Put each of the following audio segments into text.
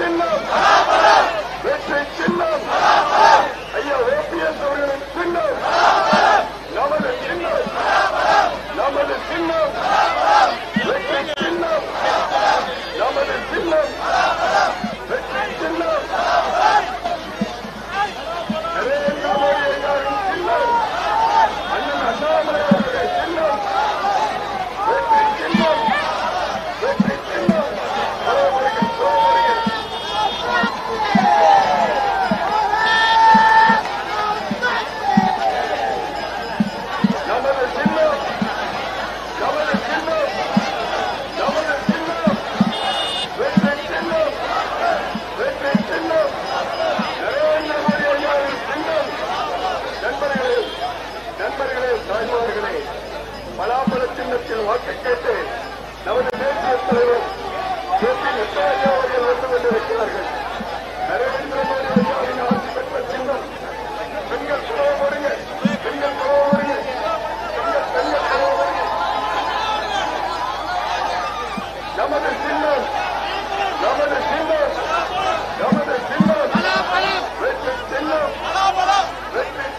சின்னம் வெற்றி சின்னம் ஐயா ஓபிஎஸ் அவர்களின் சின்னம் நமது சின்னம் நமது சின்னம் வெற்றி சின்னம் நமது சின்னம் வெற்றி சின்னம் நரேந்திர மோடி ஐயாவின் சின்னம் அண்ணன் அண்ணாமலை அவர்களுடைய சின்னம் வெற்றி சின்னம் வெற்றி சின்னம் பலாபல சின்னத்தில் வாக்கு கேட்டு நமது தேசிய தலைவர் அவர்கள் வந்து கொண்டிருக்கிறார்கள். நரேந்திர மோடி ஐயாவின் ஆட்சி பெற்ற சின்னம் பெண்கள் புறவ வருங்க, பெண்கள் புறவ வருங்க, பெண்கள் புறவ வருங்க. நமது சின்னம் நமது சின்னம் நமது சின்னம் வெற்றி சின்னம் வெற்றி சின்னம்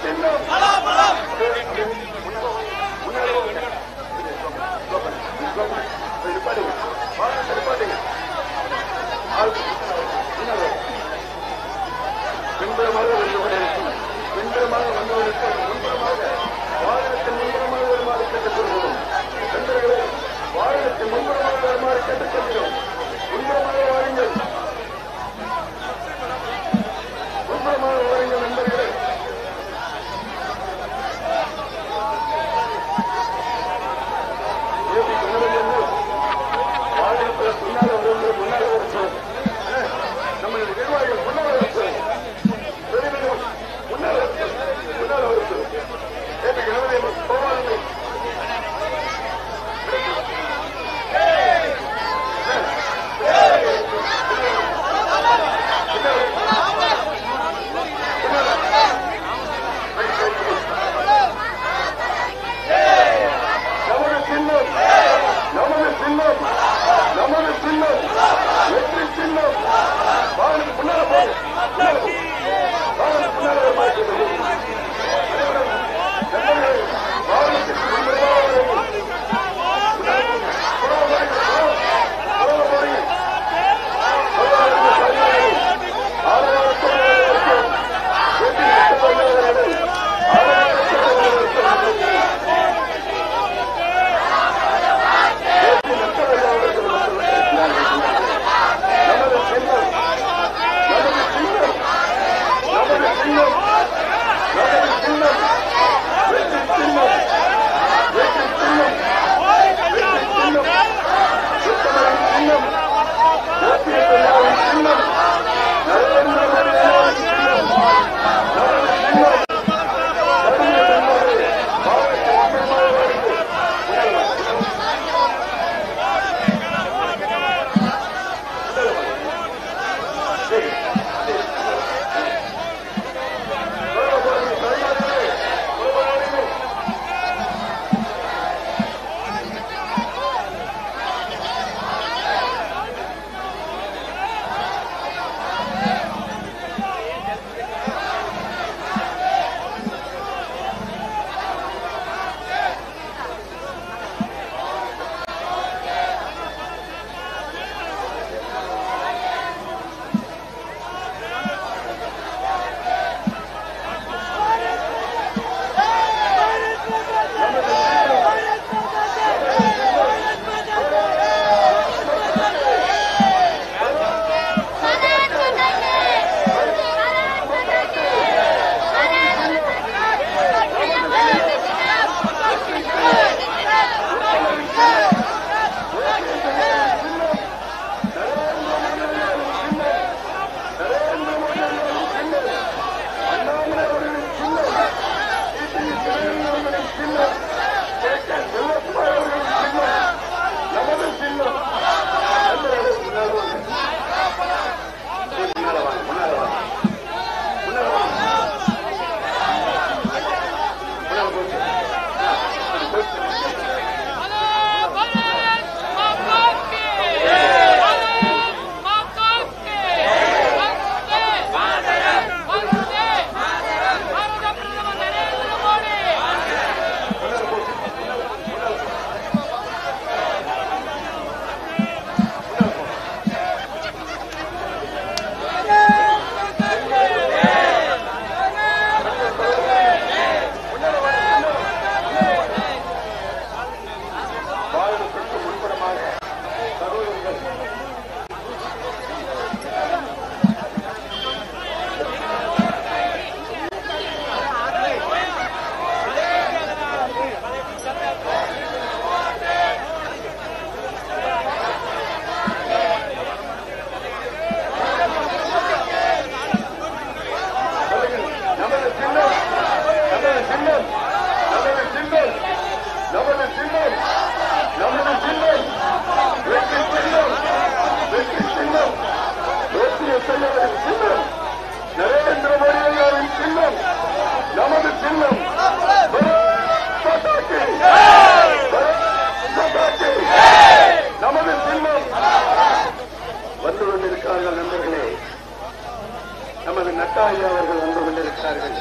நட்டா ஐயா அவர்கள் வந்து கொண்டிருக்கிறார்கள்.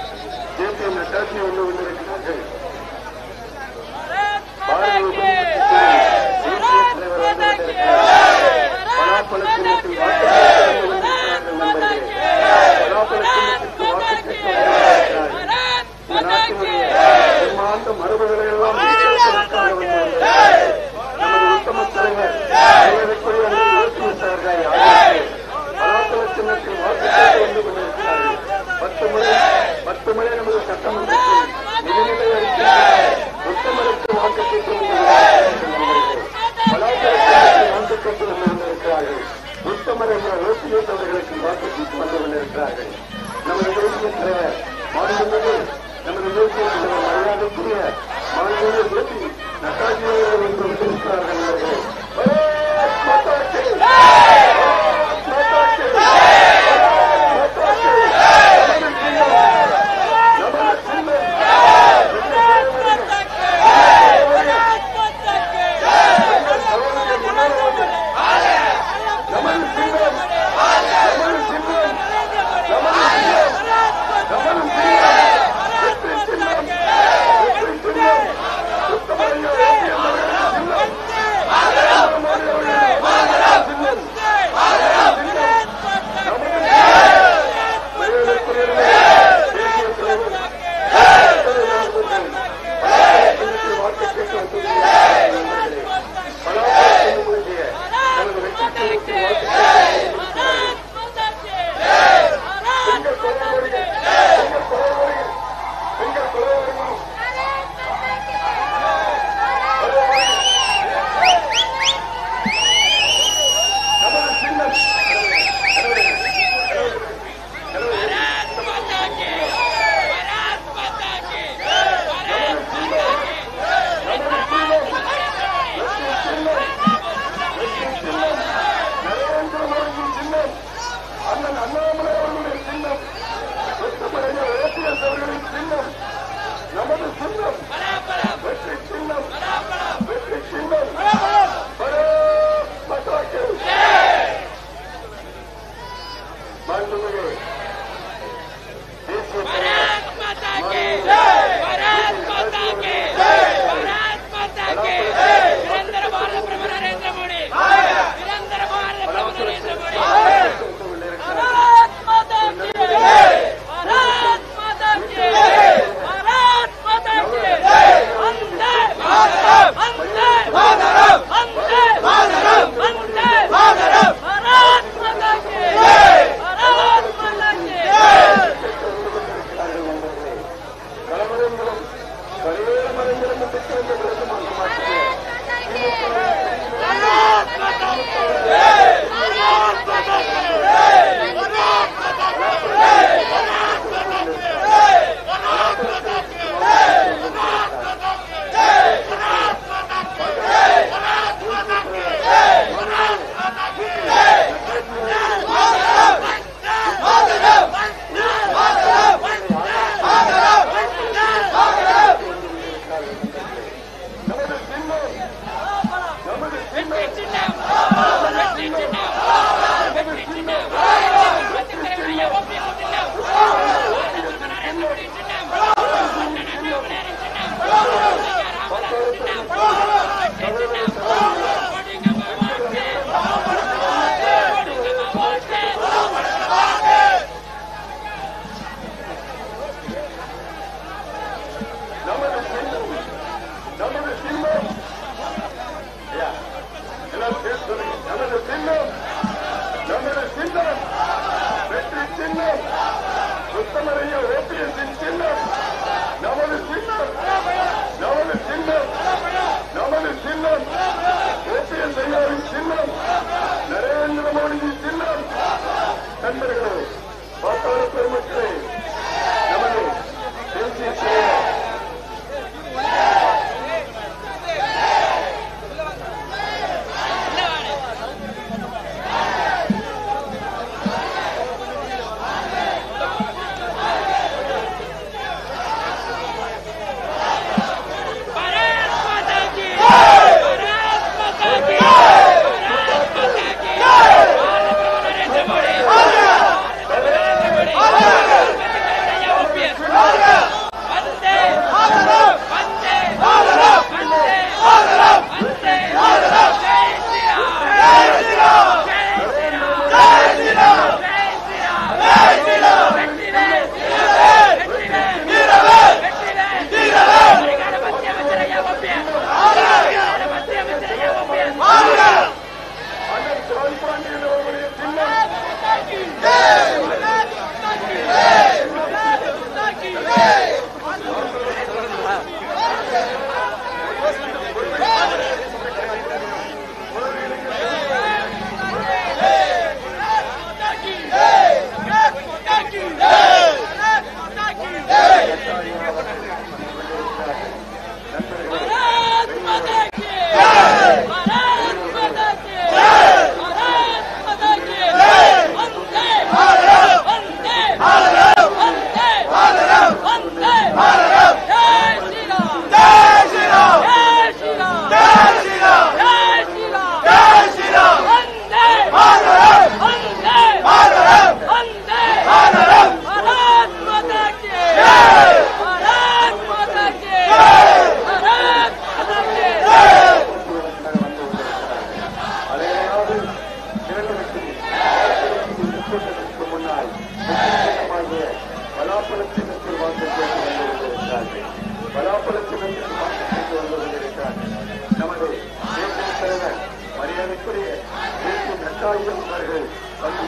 ஜே.பி. நட்டாஜி வந்து கொண்டிருக்கிறார்கள். பாரதிய தேசிய தலைவர் வந்து கொண்டிருக்கிறார்கள். பலாப்பழ சின்னத்தில் வாக்கு நண்பர்களே, பலாப்பழ சின்னத்திற்கு வாக்கு கேட்க வந்திருக்கிறார்கள். இந்த நாட்டினுடைய பிரம்மாண்ட மரபுகளை எல்லாம் மீட்பதற்காக வந்தவர்கள் நமது உத்தம தலைவர் பலாப்பழ சின்னத்தில் வாக்கு கேட்க வந்து கொண்டிருக்கிறார்கள். 10 முறை நமது சட்டமன்றத்தில் நிதிநிலை அறிக்கை உத்தமருக்கு வாக்கு கேட்டு வந்திருக்கிறார்கள். பலாப்பழ சின்னத்தில் வாக்கு கேட்டு வந்திருக்கிறார்கள். உத்தமர் என்ற ஓபிஎஸ் அவர்களுக்கு வாக்கு கேட்டு வந்து கொண்டிருக்கிறார்கள். நமது தேசிய தலைவர் மாநிலங்களே நமது தேசிய தலைவர் மரியாதைக்குரிய மாநில ஜே.பி. நட்டாஜி அவர்கள் வந்து கொண்டிருக்கிறார்கள்.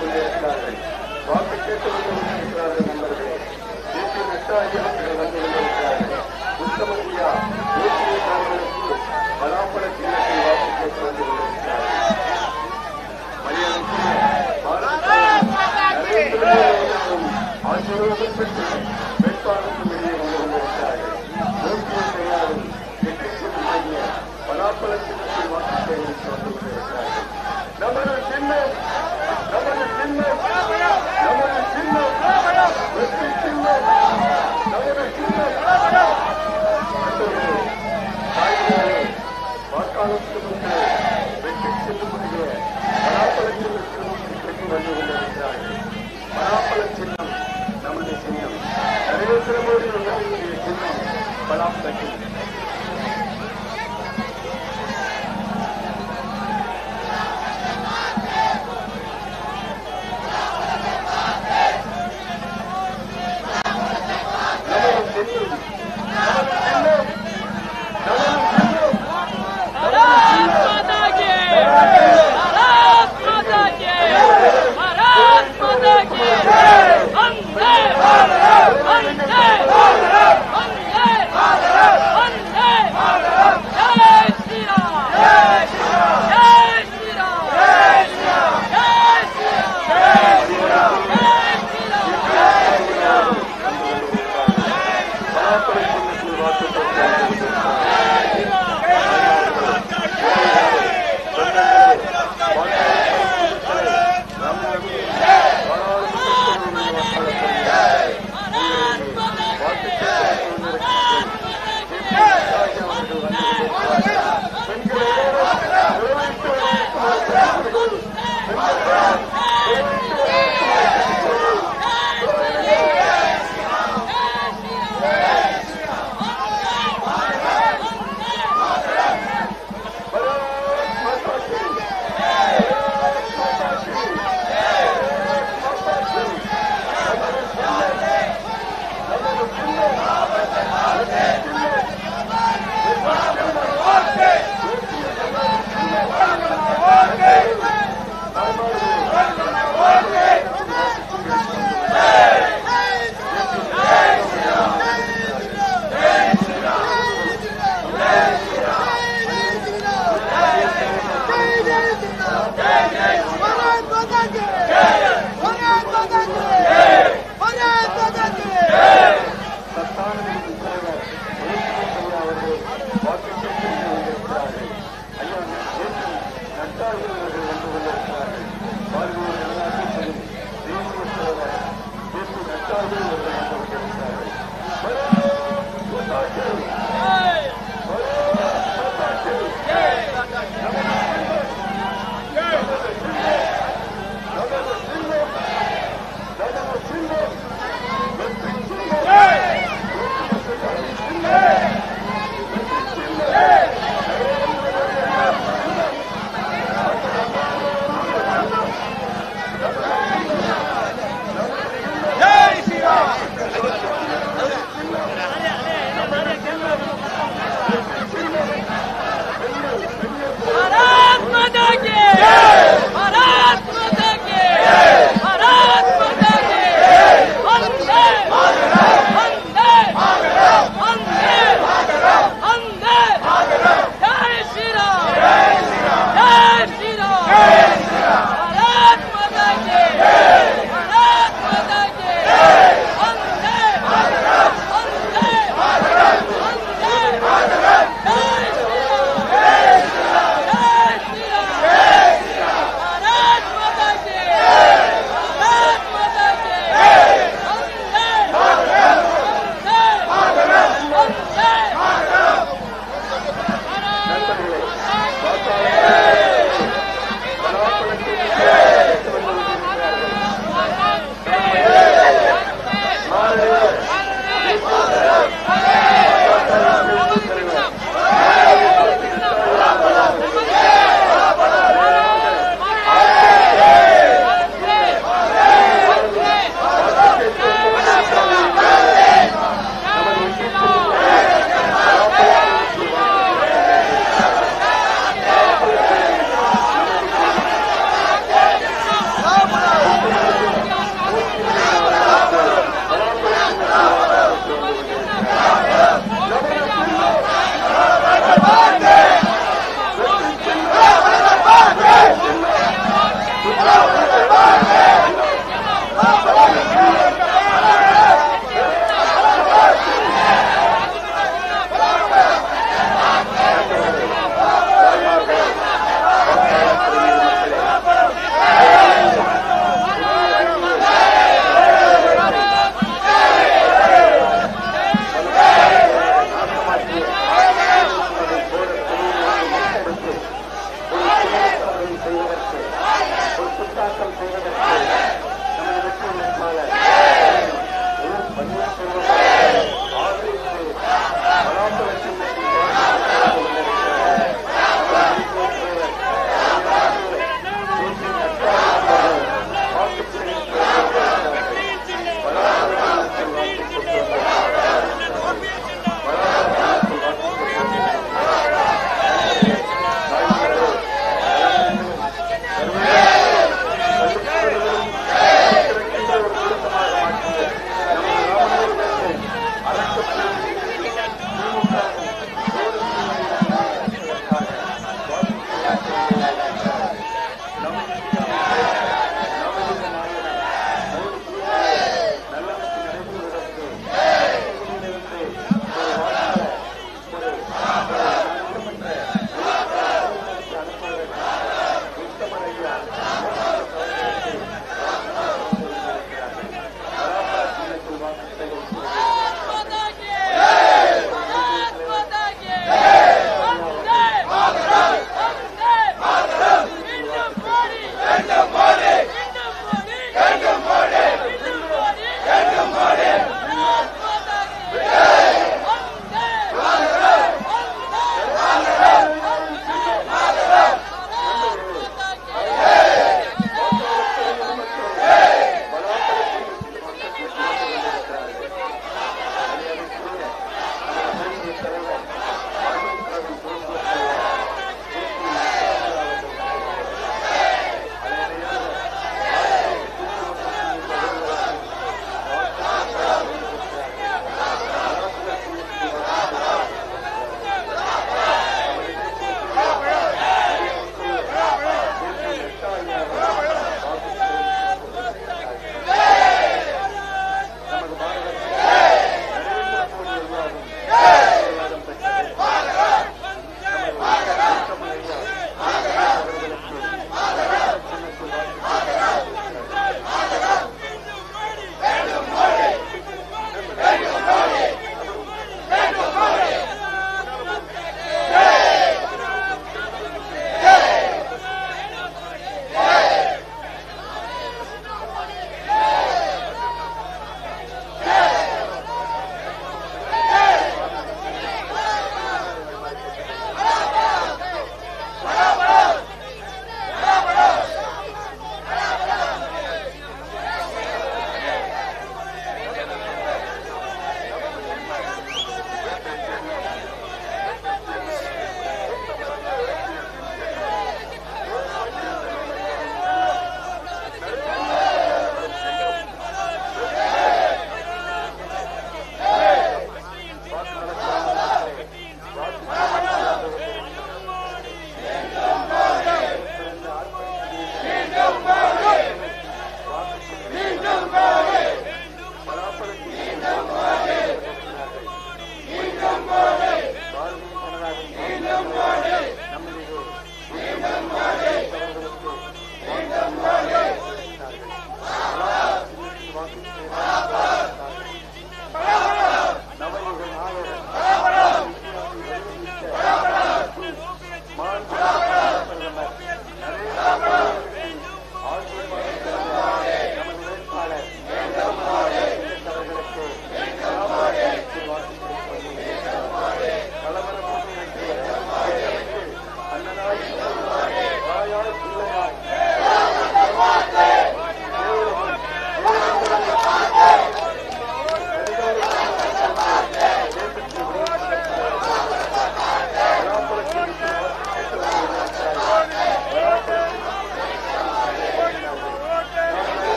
கொண்டிருக்கிறார்கள். வாக்கு கேட்டு வந்து கொண்டிருக்கிறார்கள். நண்பர்களே, தேசிய நெட்டாளி அவர்கள் வந்து கொண்டிருக்கிறார்கள். உத்தமதியா தேசியக்காரர்களுக்கு பலாப்பழ சின்னத்தில் வாக்கு கேட்டு வந்து கொண்டிருக்கிறார்கள். ஆசீர்வாதம் பெற்று வேட்பாளருக்கு வெளியே கொண்டு வந்திருக்கிறார்கள். தேசிய பெரியாரும் வெற்றிக்குரிய பலாப்பழ சின்னத்தில் வாக்கு சேகரித்து வந்து கொண்டிருக்கிறார்கள். நமது சின்னம் நமது சின்னம் நமது சின்னம் வெற்றி சின்னம் நமது சின்னம். வாக்காளருக்கு முன்பு வெற்றி செல்லும்படிய பலாப்பழ சின்னத்தில் பெற்று வந்து கொண்டிருக்கிறார்கள். பலாப்பழ சின்னம் நமது சின்னம். நரேந்திர மோடி அவர்களுடைய சின்னம் பலாப்பழ சின்னம். செய்வதற்கு ஒரு புத்தாக்கம் செய்வதற்கு நமது வெற்றி வேட்பாளர்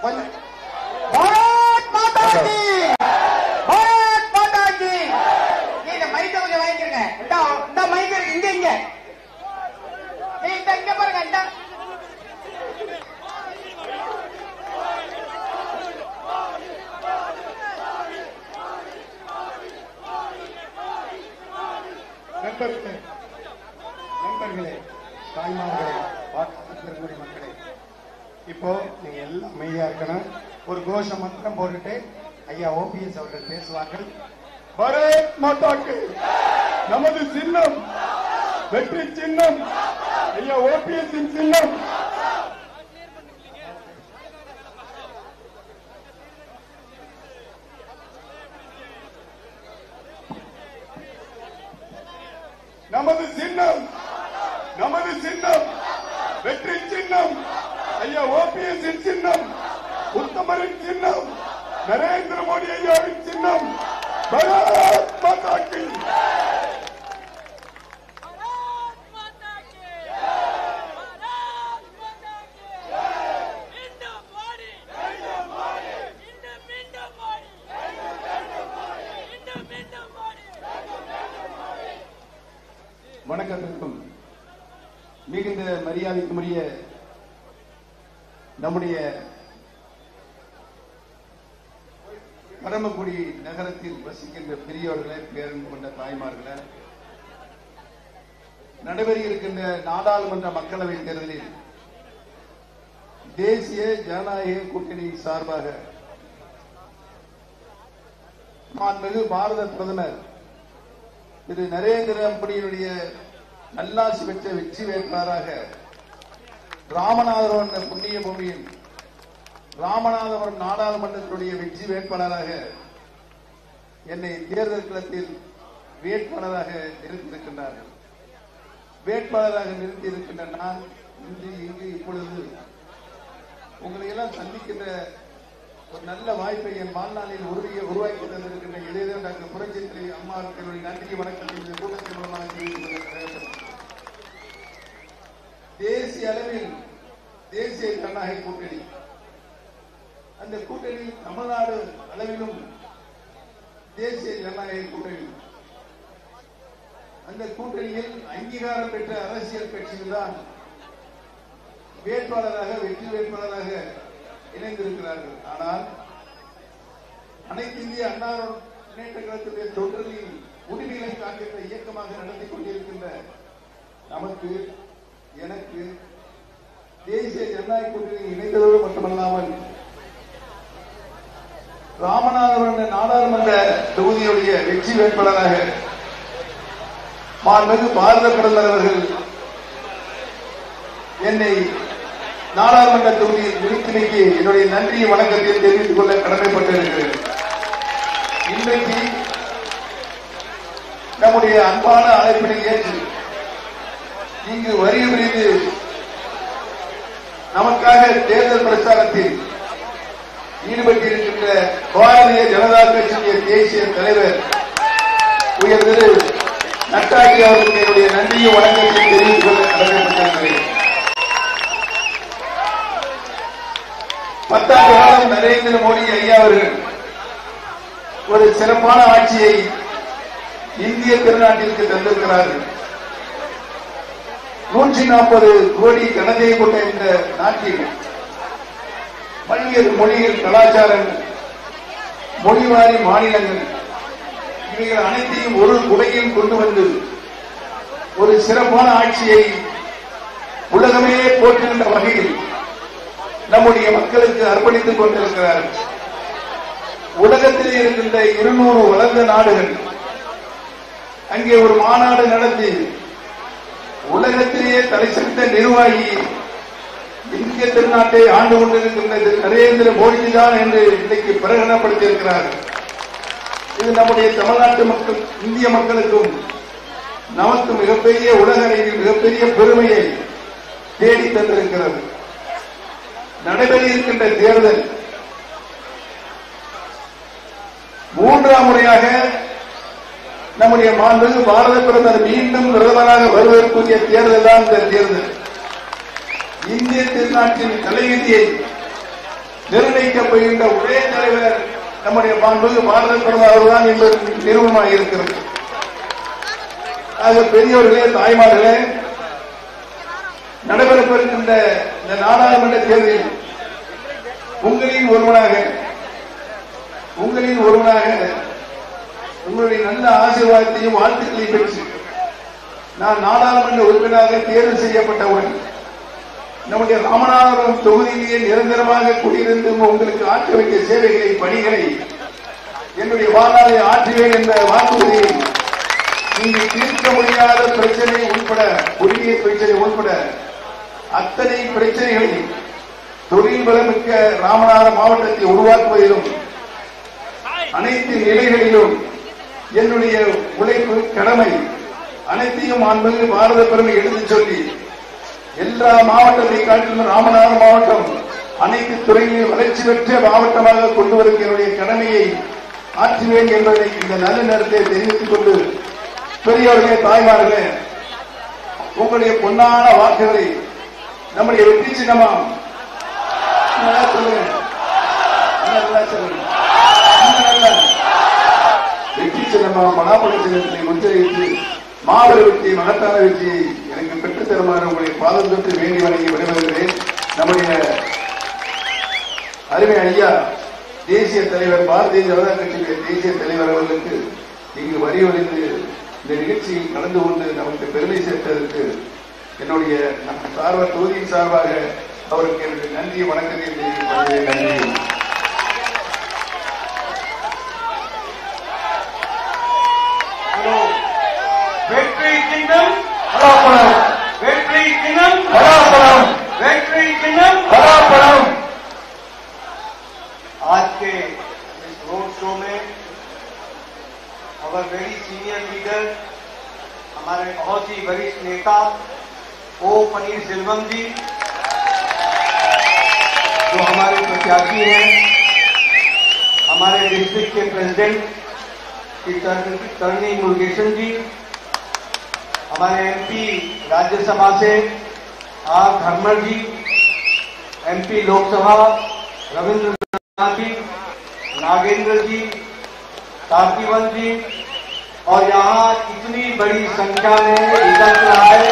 பாரத் மாதா கி, பாரத் மாதா கி. இந்த மைக்க கொஞ்சம் வாங்கிக்கிறங்க. இந்த மைக் இருக்கு இங்க இங்க இங்க பாருங்க. இந்த நண்பர்களே, தாய்மார்களே, வாக்குறுதி மக்களே, இப்போ நீங்க எல்லாம் அமைதியா இருக்கணும். ஒரு கோஷ மந்திரம் போட்டுட்டு ஐயா ஓபிஎஸ் அவர்கள் பேசுவார்கள். பாரத் மாதா கி. நமது சின்னம் வெற்றி சின்னம். ஐயா ஓபிஎஸ் சின்னம். நமது சின்னம், நமது சின்னம் வெற்றி சின்னம். ஐயா ஓபிஎஸ் சின்னம், உத்தமரின் சின்னம், நரேந்திர மோடி ஐயாவின் சின்னம். பாரத் மாதா கி. வணக்கத்திற்கும் மிகுந்த மரியாதைக்குரிய நம்முடைய பரமக்குடி நகரத்தில் வசிக்கின்ற பெரியவர்களே, பேரன்பு கொண்ட தாய்மார்களே, நடைபெற இருக்கின்ற நாடாளுமன்ற மக்களவை தேர்தலில் தேசிய ஜனநாயக கூட்டணியின் சார்பாக மாண்புமிகு பாரத பிரதமர் திரு நரேந்திர மோடியினுடைய நல்லாசி பெற்ற வெற்றி வேட்பாளராக ராமநாதபுரம் என்ற புண்ணிய பூமியில் ராமநாதபுரம் நாடாளுமன்றத்தினுடைய வெற்றி வேட்பாளராக என்னை தேர்தல் களத்தில் வேட்பாளராக நிறுத்தியிருக்கின்றார்கள். வேட்பாளராக நிறுத்தியிருக்கின்ற நான் இங்கு இப்பொழுது உங்களை எல்லாம் சந்திக்கின்ற ஒரு நல்ல வாய்ப்பை என் வாழ்நாளில் உருவாக்கி தந்திருக்கின்ற இளைஞர் டாக்டர் புரட்சித் அம்மாவுக்கு என்னுடைய நன்றி வணக்கத்தை இந்த கூட்டத்தின் மூலமாக தெரிவித்துக் கொள்ள தேசிய அளவில் தேசிய ஜனநாயக கூட்டணி, அந்த கூட்டணி தமிழ்நாடு அளவிலும் தேசிய ஜனநாயக கூட்டணி, அந்த கூட்டணியில் அங்கீகாரம் பெற்ற அரசியல் கட்சிகள் தான் வேட்பாளராக வெற்றி வேட்பாளராக இணைந்திருக்கிறார்கள். ஆனால் அனைத்து இந்திய அண்ணா முன்னேற்ற கழகத்துடைய தொண்டர்களின் உரிமைகளை காக்கின்ற இயக்கமாக நடத்தி கொண்டிருக்கின்ற நமக்கு, எனக்கு தேசிய ஜனநாயக கூட்டணியில் இணைந்ததோடு மட்டுமல்லாமல் ராமநாதபுரம் நாடாளுமன்ற தொகுதியுடைய வெற்றி வேட்பாளராக மாண்புமிகு பாரத பிரதமர் அவர்கள் என்னை நாடாளுமன்ற தொகுதியில் நிறுத்தினைக்கு என்னுடைய நன்றியை வணக்கத்தை தெரிவித்துக் கொள்ள கடமைப்பட்டிருக்கிறேன். இன்றைக்கு நம்முடைய அன்பான அழைப்பினை ஏற்று இங்கு வரி விரிந்து நமக்காக தேர்தல் பிரச்சாரத்தில் ஈடுபட்டிருக்கின்ற பாரதிய ஜனதா கட்சியுடைய தேசிய தலைவர் உயர் திரு நட்டாஜி அவர்களுக்கு என்னுடைய நன்றியும் வணக்கத்தை தெரிவித்துக் கொள்ள கடமைப்பட்டிருக்கிறேன். 10 ஆண்டு காலம் நரேந்திர மோடி ஐயா அவர்கள் ஒரு சிறப்பான ஆட்சியை இந்திய திருநாட்டிற்கு தந்திருக்கிறார்கள். 140 கோடி ஜனதை கொண்ட இந்த நாட்டில் பல்வேறு மொழிகள், கலாச்சாரங்கள், மொழிவாரி மாநிலங்கள் இவைகள் அனைத்தையும் ஒரு குடையில் கொண்டு வந்து ஒரு சிறப்பான ஆட்சியை உலகமே போற்றுகின்ற வகையில் நம்முடைய மக்களுக்கு அர்ப்பணித்துக் கொண்டிருக்கிறார்கள். உலகத்திலே இருக்கின்ற 200 வளர்ந்த நாடுகள் அங்கே ஒரு மாநாடு நடத்தி உலகத்திலேயே தலைசிறந்த நிர்வாகி இந்திய திருநாட்டை ஆண்டு கொண்டிருக்கின்ற நரேந்திர மோடி தான் என்று இன்றைக்கு பிரகடனப்படுத்தியிருக்கிறார்கள். இது நம்முடைய தமிழ்நாட்டு மக்கள், இந்திய மக்களுக்கும் நமக்கு மிகப்பெரிய உலக அளவில் மிகப்பெரிய பெருமையை தேடி தந்திருக்கிறது. நடைபெற இருக்கின்ற தேர்தல் 3ஆம் முறையாக நம்முடைய மாண்புமிகு பாரத பிரதமர் மீண்டும் பிரதமராக வருவதற்குரிய தேர்தல் தான் இந்த தேர்தல். இந்திய திருநாட்டின் தலைவிதியை நிர்ணயிக்கப்படுகின்ற ஒரே தலைவர் நம்முடைய மாண்புமிகு பாரத பிரதமர் அவர்தான் என்பது நிறுவனமாக இருக்கிறது. ஆக பெரியவர்களே, தாய்மார்களே, நடைபெறப்போகின்ற இந்த நாடாளுமன்ற தேர்தலில் உங்களின் ஒருவனாக உங்களுடைய நல்ல ஆசீர்வாதத்தையும் வாழ்த்துக்களையும் பெற்று நான் நாடாளுமன்ற உறுப்பினராக தேர்வு செய்யப்பட்டவுடன் நம்முடைய ராமநாதபுரம் தொகுதியிலேயே நிரந்தரமாக குடியிருந்து உங்களுக்கு ஆற்ற வேண்டிய சேவைகளை, பணிகளை என்னுடைய வாழ்நாளை ஆற்றுவேன் என்ற வாக்குறுதியை நீங்கள் தீர்க்க முடியாத பிரச்சனை உட்பட, குடிநீர் பிரச்சனை உட்பட அத்தனை பிரச்சனைகளையும் தொழில் வளமிக்க ராமநாதபுரம் மாவட்டத்தை உருவாக்குவதிலும் அனைத்து நிலைகளிலும் என்னுடைய உழைப்பு, கடமை அனைத்தையும் மாண்புமிகு பாரத பெருமை எடுத்துச் சொல்லி எல்லா மாவட்டத்தை காட்டிலும் ராமநாதபுரம் மாவட்டம் அனைத்து துறைகளில் வளர்ச்சி பெற்ற மாவட்டமாக கொண்டு வரும் என்னுடைய கடமையை ஆற்றுவேன் என்பதை இந்த நல்ல நேரத்தை தெரிவித்துக் கொண்டு, பெரியவர்களே, தாய்மார்களே, உங்களுடைய பொன்னான வாக்குகளை நம்முடைய வெற்றி சின்னமாம் வெற்றி சின்னமாம் பலாப்பழ சின்னத்தை முத்திரையிட்டு மாபெரும் வெற்றி, மகத்தான வெற்றியை எனக்கு பெற்றுத் தருமாறு உங்களுடைய பாதம் தொட்டு வேண்டி வணங்கி விடைபெறுகிறேன். நம்முடைய அருமை ஐயா தேசிய தலைவர், பாரதிய ஜனதா கட்சியுடைய தேசிய தலைவர் அவர்களுக்கு இங்கு வரிவழிந்து இந்த நிகழ்ச்சியில் கலந்து கொண்டு நமக்கு பெருமை சேர்த்ததற்கு என்னுடைய தொகுதியின் சார்பாக அவருக்கு என்னுடைய நன்றி, வணக்கத்தை தெரிவிப்பதில் நன்றி. வெற்றி சின்னம் பலாப்பழம், வெற்றி சின்னம் பலாப்பழம், வெற்றி சின்னம் பலாப்பழம். आज के इस रोड शो में अवर वेरी सीनियर लीडर, हमारे बहुत ही वरिष्ठ नेता ओ पनीरसेल्वम जी, जो हमारे प्रत्याशी हैं, हमारे डिस्ट्रिक्ट के प्रेसिडेंट तरनी मुरुगेशन जी, हमारे एमपी राज्यसभा से आर धर्मर जी, एमपी लोकसभा रविंद्र जी, नागेंद्र जी, कार्तिवन जी, और यहाँ इतनी बड़ी संख्या में एकत्र आए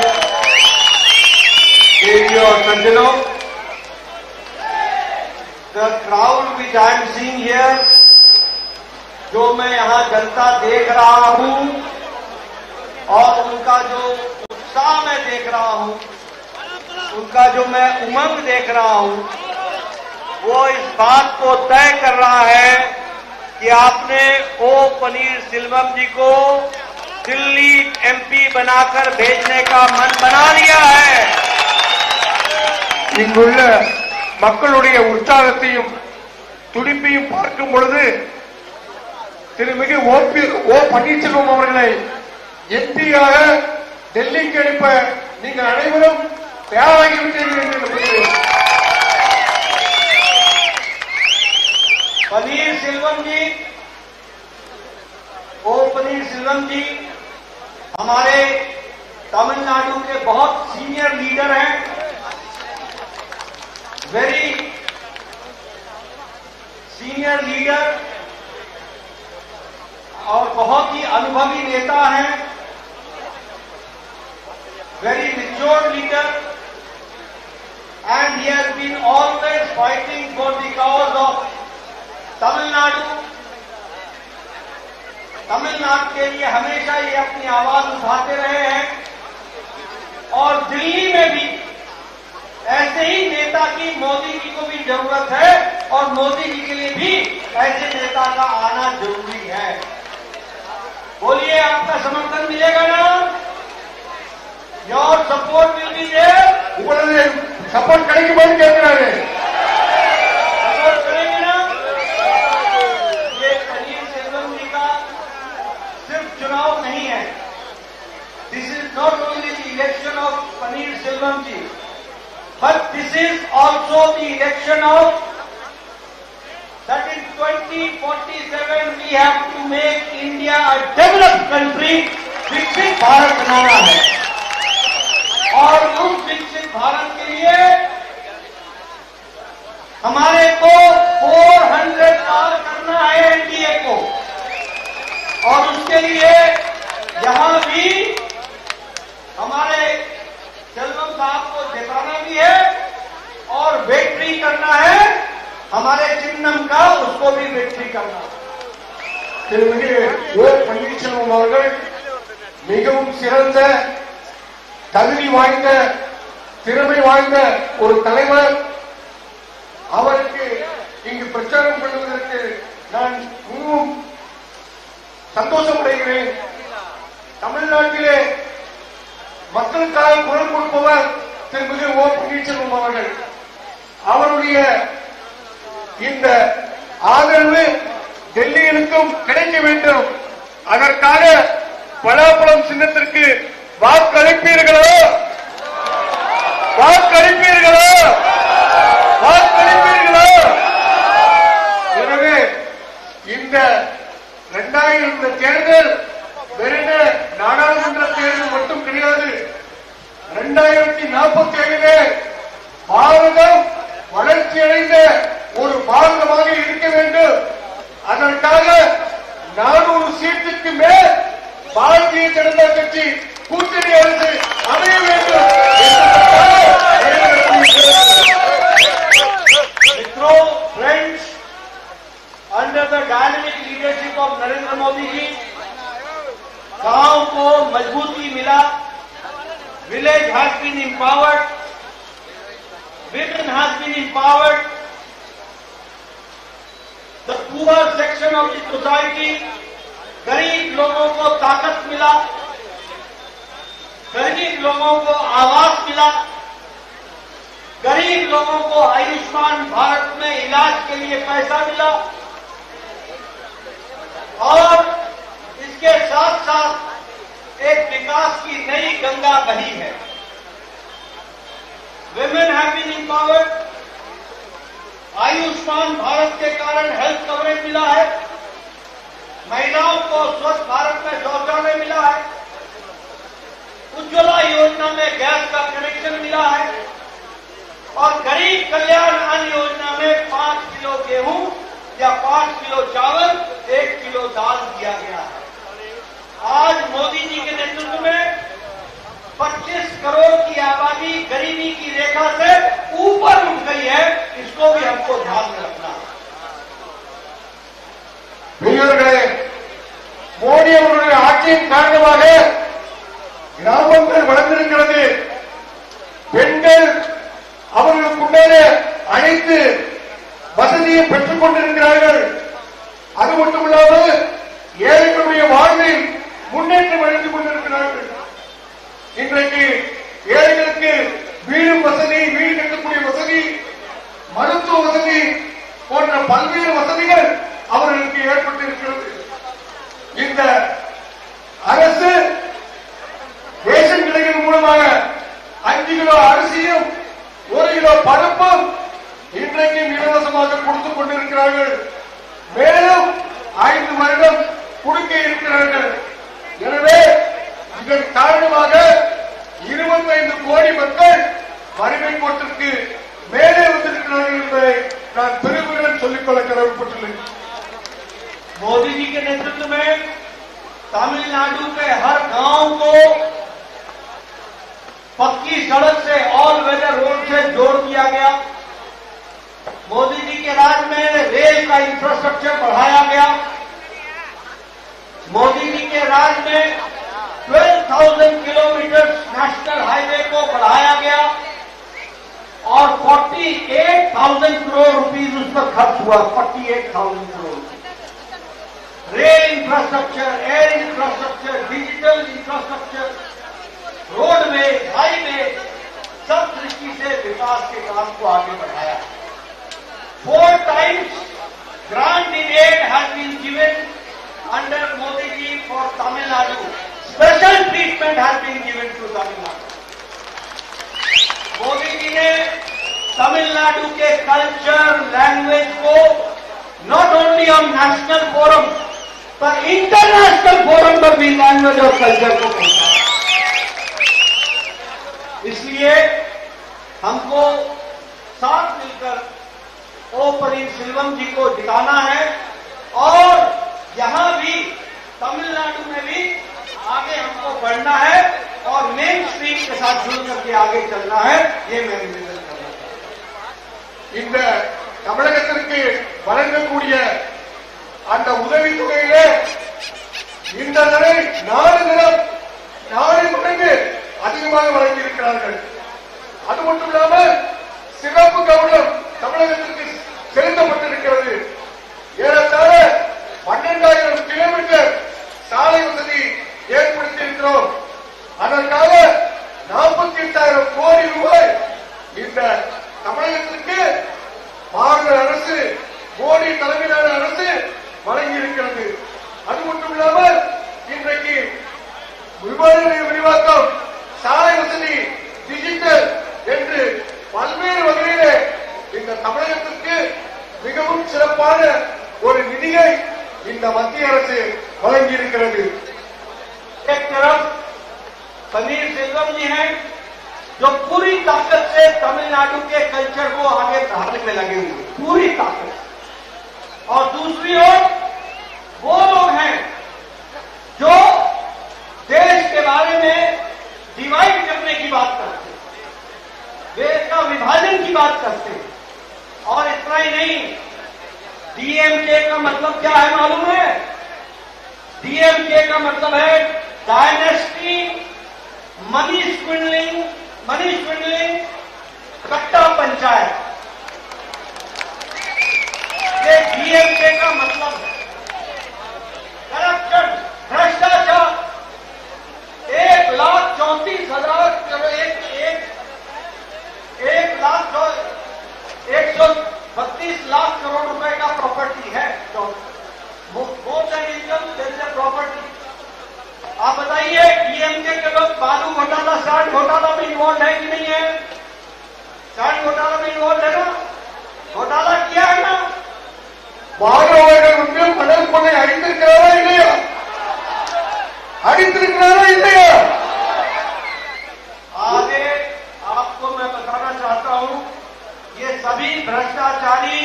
देवियों और सज्जनों, the crowd which I am seeing here, जो मैं यहाँ जनता देख रहा हूँ और उनका जो उत्साह मैं देख रहा हूँ, उनका जो मैं उमंग देख रहा हूँ, वो इस बात को तय कर रहा है कि आपने ओ पनीरसेल्वम जी को दिल्ली एमपी बनाकर भेजने का मन बना लिया है. இங்குள்ள மக்களுடைய உற்சாகத்தையும் துடிப்பையும் பார்க்கும் பொழுது திருமிகு ஓ பன்னீர்செல்வம் அவர்களை எம்பியாக டெல்லிக்கு அனுப்ப நீங்கள் அனைவரும் தயாராகிவிட்டீர்கள் என்று நம்புகிறேன். पनीरसेल्वम जी, ओ पनीरसेल्वम जी हमारे तमिलनाडु के बहुत सीनियर लीडर हैं, वेरी सीनियर लीडर और बहुत ही अनुभवी नेता हैं, very mature leader, and he has been always fighting for the cause of Tamil Nadu के लिए हमेशा ये अपनी आवाज उठाते रहे हैं और दिल्ली में भी ऐसे ही नेता की मोदी जी को भी जरूरत है और मोदी जी के लिए भी ऐसे नेता का आना जरूरी है. बोलिए, आपका समर्थन मिलेगा ना? Your support will be there. உங்களது சப்போர்ட் கிடைக்குமான்னு கேட்கிறாரு. सपोर्ट करेंगे ना? ये पनीरसेल्वम जी का सिर्फ चुनाव नहीं है. This is not only the election of Panneerselvam ji, but this is also the election of that in 2047 we have to make India a developed country. विकसित भारत बनाना है और उस विकसित भारत के लिए हमारे को और उसके लिए यहां भी हमारे सेल्वम साहब को जिताना भी है और विक्ट्री करना है। हमारे चिन्नम का उसको भी विक्ट्री करना है। திருமிகு ஓ பன்னீர்செல்வம் அவர்கள் மிகவும் சிறந்த தகுதி வாய்ந்த திறமை வாய்ந்த ஒரு தலைவர். அவருக்கு இங்கு பிரச்சாரம் பண்ணுவதற்கு நான் மிகவும் சந்தோஷமடைகிறேன். தமிழ்நாட்டிலே மக்களுக்காக குரல் கொடுப்பவர் திருமிகு ஓ பன்னீர்செல்வம் அவர்கள். அவருடைய இந்த ஆதரவு டெல்லியிலுக்கும் கிடைக்க வேண்டும். அதற்காக பலாப்பழம் சின்னத்திற்கு வாக்களிப்பீர்களோ? வாக்களிப்பீர்களோ? வாக்களிப்பீர்களோ? எனவே இந்த 2000 தேர்தல் வெறும் நாடாளுமன்ற தேர்தல் மட்டும் கிடையாது. 2047 பாரதம் வளர்ச்சியடைந்த ஒரு பாரதமாக இருக்க வேண்டும். அதற்காக 400 சீட்டுக்கு மேல் பாரதிய ஜனதா கட்சி கூட்டணி அரசு அமைய வேண்டும். मित्रों, friends, under the dynamic leadership of Narendra Modi ji गांव को मजबूती मिला. Village has been empowered, women has been empowered, the poor section of the society, गरीब लोगों को ताकत मिला, गरीब लोगों को आवास मिला, गरीब लोगों को आयुष्मान भारत में इलाज के लिए पैसा मिला और इसके साथ साथ एक विकास की नई गंगा बही है. Women have been empowered. Ayushman Bharat के कारण हेल्थ कवरेज मिला है. महिलाओं को स्वच्छ भारत में शौचालय मिला है. उज्ज्वला योजना में गैस का कनेक्शन मिला है और गरीब कल्याण अन्न योजना में 5 किलो गेहूं या 5 किलो चावल, 1 किलो दाल दिया गया है. आज मोदी जी के नेतृत्व में 25 करोड़ की आबादी गरीबी की रेखा से ऊपर उठ गई है. इसको भी हमको ध्यान में रखना है. பெரியவர்களே, மோடி அவர்களுடைய ஆட்சியின் காரணமாக கிராமங்கள் வளர்ந்திருக்கிறது. பெண்கள் அவர்களுக்குண்டான அனைத்து வசதியை பெற்றுக் கொண்டிருக்கிறார்கள். அது மட்டுமில்லாமல் ஏழைகளுடைய வாழ்வில் முன்னேற்றம் அடைந்து கொண்டிருக்கிறார்கள். இன்றைக்கு ஏழைகளுக்கு வீடு வசதி, வீடு கட்டக்கூடிய வசதி, மருத்துவ வசதி போன்ற பல்வேறு வசதிகள் அவர்களுக்கு ஏற்பட்டிருக்கிறது. இந்த அரசு ரேஷன் கடைகள் மூலமாக 5 கிலோ அரிசியும் 1 கிலோ பருப்பும் இன்றைக்கு இலவசமாக கொடுத்துக் கொண்டிருக்கிறார்கள். மேலும் 5 வருடம் கொடுக்க இருக்கிறார்கள். எனவே இதன் காரணமாக 25 கோடி மக்கள் வறுமை கோட்டிற்கு மேலே வந்திருக்கிறார்கள் என்பதை நான் பெருமையுடன் சொல்லிக்கொள்ள கடமைப்பட்டுள்ளேன். मोदी जी के नेतृत्व में तमिलनाडु के हर गांव को पक्की सड़क से, ऑल वेदर रोड से जोड़ दिया गया. मोदी जी के राज में रेल का इंफ्रास्ट्रक्चर बढ़ाया गया. मोदी जी के राज में 12,000 किलोमीटर नेशनल हाईवे को बढ़ाया गया और 48,000 करोड़ रुपीस उस पर खर्च हुआ. 48,000 crore. Rail infrastructure, air infrastructure, digital infrastructure, roadway, highway, सब दृष्टि से विकास के काम को आगे बढ़ाया. 4 times grant in aid has been given under Modi ji for Tamil Nadu. Special treatment has been given to Tamil Nadu. Modi ji ने तमिलनाडु के कल्चर, लैंग्वेज को not only on national forum पर इंटरनेशनल फोरम पर भी लैंग्वेज और culture को पहुंचा. इसलिए हमको साथ मिलकर ओ पनीरसेल्वम जी को जिताना है और यहां भी तमिलनाडु में भी आगे हमको बढ़ना है और मेन स्ट्रीम के साथ जुड़ करके आगे चलना है, ये मैं निवेदन करना चाहता இந்த தமிழகத்திற்கு வழங்கக்கூடிய அந்த உதவித்தொகையிலே இந்த தடவை 4 மடங்கு அதிகமாக வழங்கியிருக்கிறார்கள். அது மட்டும் இல்லாமல் சிறப்பு கவனம் தமிழகத்திற்கு செலுத்தப்பட்டிருக்கிறது. ஏறத்தாழ 12,000 கிலோமீட்டர் சாலை வசதி ஏற்படுத்தியிருக்கிறோம். அதற்காக 48,000 கோடி ரூபாய் இந்த தமிழகத்திற்கு மாநில அரசு, மோடி தலைமையிலான அரசு வழங்கியிருக்கிறது. அது மட்டும் இல்லாமல் இன்றைக்கு விமான நிலைய விரிவாக்கம், சாலை வசதி, டிஜிட்டல் என்று பல்வேறு வகையிலே இந்த தமிழகத்திற்கு மிகவும் சிறப்பான ஒரு நிதியை இந்த மத்திய அரசு வழங்கியிருக்கிறது. हूं। एक तरफ पनीरसेल्वम जी हैं जो पूरी ताकत से तमिलनाडु के कल्चर को आगे बढ़ाने में लगे हुए, पूरी ताकत, और दूसरी ओर वो लोग हैं जो देश के बारे में डिवाइड करने की बात करते हैं, देश का विभाजन की बात करते हैं। और इतना ही नहीं, डीएमके का मतलब क्या है मालूम है? डीएमके का मतलब है डायनेस्टी, मनी स्विंडलिंग, कट्टा पंचायत, ये डीएमके का मतलब है। करप्शन, भ्रष्टाचार, 1,34,000 132 लाख करोड़ रुपए का प्रॉपर्टी है। More than income there is a property. आप बताइए डीएमके के लोग बालू घोटाला, साठ घोटाला में इन्वॉल्व है कि नहीं है? साठ घोटाला में इन्वॉल्व है ना? घोटाला किया है ना? மாணவர்கள் வந்து மணல் கொள்ளை அடித்திருக்கிறாரா இல்லையா? அடித்திருக்கிறாரா இல்லையா? आगे आपको मैं बताना चाहता हूं, ये सभी भ्रष्टाचारी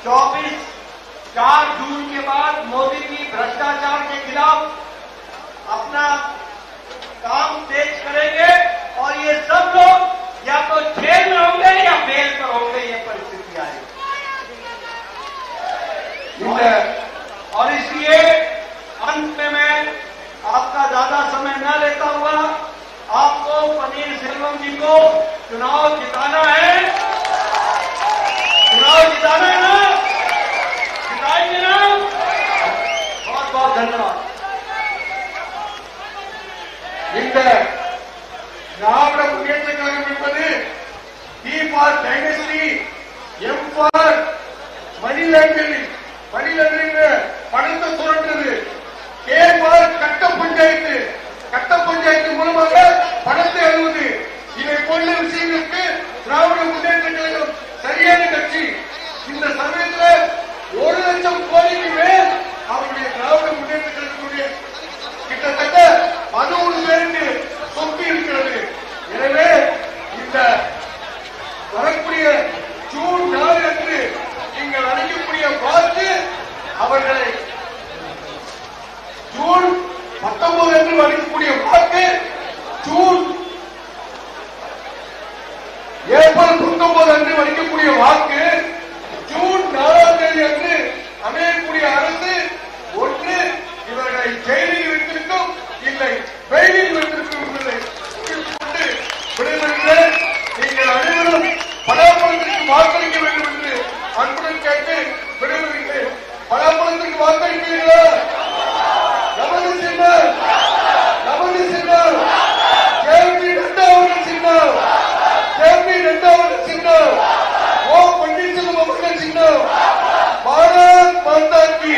4 जून के बाद मोदी जी भ्रष्टाचार के खिलाफ अपना काम तेज करेंगे और ये सब लोग या तो जेल में होंगे या बेल पर होंगे, ये परिस्थिति आएगी। और इसलिए अंत में मैं आपका ज्यादा समय न लेता हुआ आपको पनीरसेल्वम जी को चुनाव जिताना है। चुनाव जिताना है ना? जिताएंगे ना? बहुत बहुत धन्यवाद। இந்த திராவிட முன்னேற்ற கழகம் என்பது D for dynasty, M for money laundering, பணத்தை சுரண்டுறது, கே ஃபார் கட்ட பஞ்சாயத்து மூலமாக பணத்தை அழுவது, இதை போன்ற விஷயங்களுக்கு திராவிட முன்னேற்ற கழகம் சரியான கட்சி. இந்த சமயத்தில் 1,00,000 கோடிக்கு மேல் அவருடைய திராவிட முன்னேற்ற கழகத்துடைய கிட்டத்தட்ட 11 பேருக்கு சொத்து இருக்கிறது. எனவே இந்த வரக்கூடிய ஜூன் 4 அன்று நீங்கள் அளிக்கக்கூடிய வாக்கு அவர்களை, ஜூன் 19 அன்று அளிக்கக்கூடிய வாக்கு ஏப்ரல் 19 அன்று அளிக்கக்கூடிய வாக்கு ஜூன் 4ஆம் தேதி அன்று அமையக்கூடிய அரசு ஒன்று இவர்களை ஜெயிலில் வைத்திருக்கும், இல்லை வெயிலில் வைத்திருக்கும் என்பதை கொண்டு விடைபெறுகிறேன். நீங்கள் அனைவரும் பலாப்பழத்திற்கு வாக்களிக்க வேண்டும் என்று அன்புடன் கேட்டு விடைபெறுகிறேன். பலாப்பழத்திற்கு வாக்களிப்பீர்களா? நமது சின்னம் ஜேபி நட்டா அவர்கள் சின்னம், ஓ பன்னீர்செல்வம் அவர்கள் சின்னம். பாரத் மாதா கி,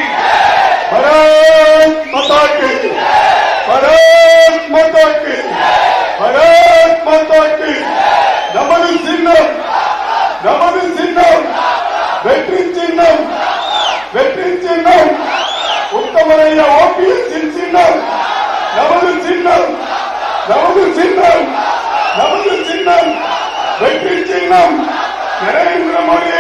பாரத் மாதா கி, பாரத் மாதா கி, பாரத் மாதா கி. நமது சின்னம் வெற்றி சின்னம் உத்தமரையா ஓபிஎஸ் சின்னம். நமது சின்னம் வெற்றி சின்னம். நரேந்திர மோடி